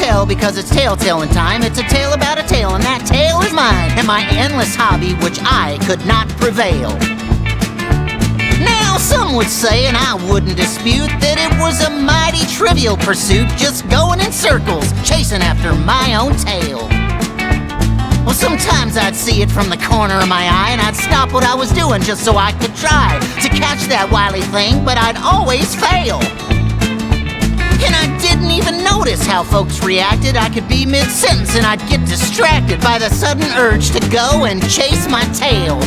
tell because it's tale-telling time. It's a tale about a tale, and that tale is mine, and my endless hobby which I could not prevail. Now, some would say, and I wouldn't dispute, that it was a mighty trivial pursuit, just going in circles, chasing after my own tail. Well, sometimes I'd see it from the corner of my eye, and I'd stop what I was doing just so I could try to catch that wily thing, but I'd always fail. And I didn't even notice how folks reacted. I could be mid-sentence and I'd get distracted by the sudden urge to go and chase my tail.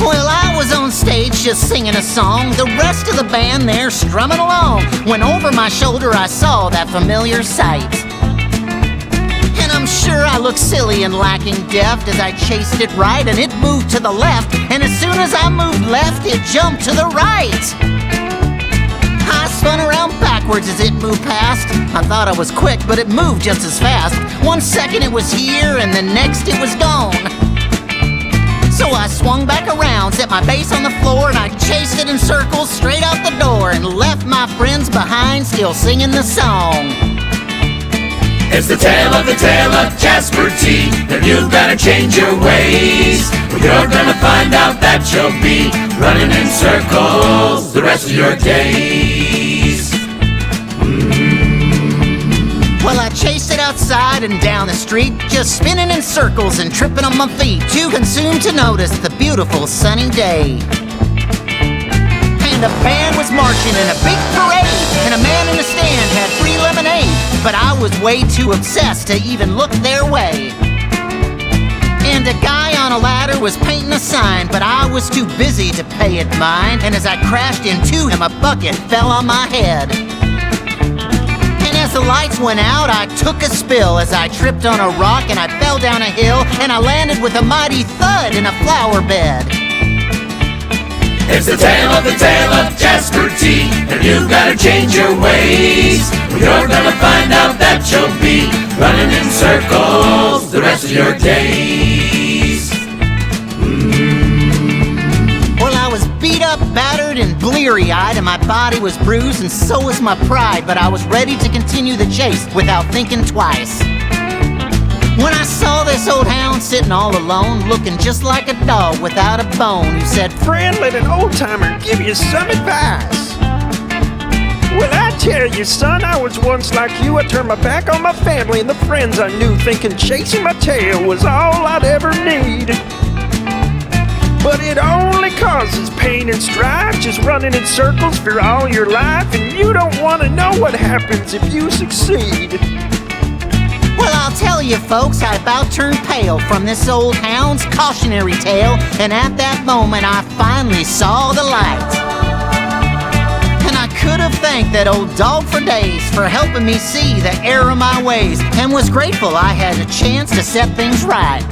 Well, I was on stage just singing a song, the rest of the band there strumming along, when over my shoulder I saw that familiar sight. And I'm sure I looked silly and lacking deft as I chased it right, and it moved to the left, and as soon as I moved left, it jumped to the right. I spun around backwards as it moved past. I thought I was quick, but it moved just as fast. 1 second it was here, and the next it was gone. So I swung back around, set my base on the floor, and I chased it in circles straight out the door, and left my friends behind still singing the song. It's the Tail of Jasper T, and you've gotta change your ways. Well, you're gonna find out that you'll be running in circles the rest of your days. Well, I chased it outside and down the street, just spinning in circles and tripping on my feet, too consumed to notice the beautiful sunny day. And the band was marching in a big parade, and a man in the stand had free lemonade, but I was way too obsessed to even look their way. And a guy on a ladder was painting a sign, but I was too busy to pay it mind, and as I crashed into him, a bucket fell on my head. And as the lights went out, I took a spill as I tripped on a rock, and I fell down a hill, and I landed with a mighty thud in a flower bed. It's the Tail of Jasper T, and you've gotta change your ways. Well, you're gonna find out that you'll be running in circles the rest of your days. Well, I was beat up, battered, and bleary-eyed, and my body was bruised, and so was my pride, but I was ready to continue the chase without thinking twice. When I saw this old hound sitting all alone, looking just like a dog without a bone, who said, "Friend, let an old-timer give you some advice." Well, I tell you, son, I was once like you. I turned my back on my family and the friends I knew, thinking chasing my tail was all I'd ever need. But it only causes pain and strife, just running in circles for all your life, and you don't want to know what happens if you succeed. Well, I'll tell you, folks, I about turned pale from this old hound's cautionary tale, and at that moment I finally saw the light. And I could have thanked that old dog for days for helping me see the error of my ways, and was grateful I had a chance to set things right.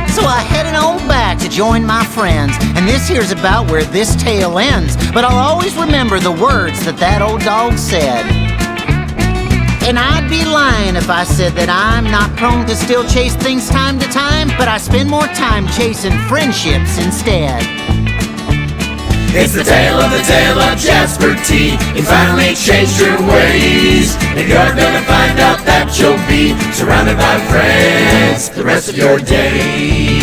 So I headed on back to join my friends, and this here's about where this tale ends, but I'll always remember the words that old dog said. And I'd be lying if I said that I'm not prone to still chase things time to time, but I spend more time chasing friendships instead. It's the Tail of Jasper T, you finally changed your ways, and you're gonna find out that you'll be surrounded by friends the rest of your days.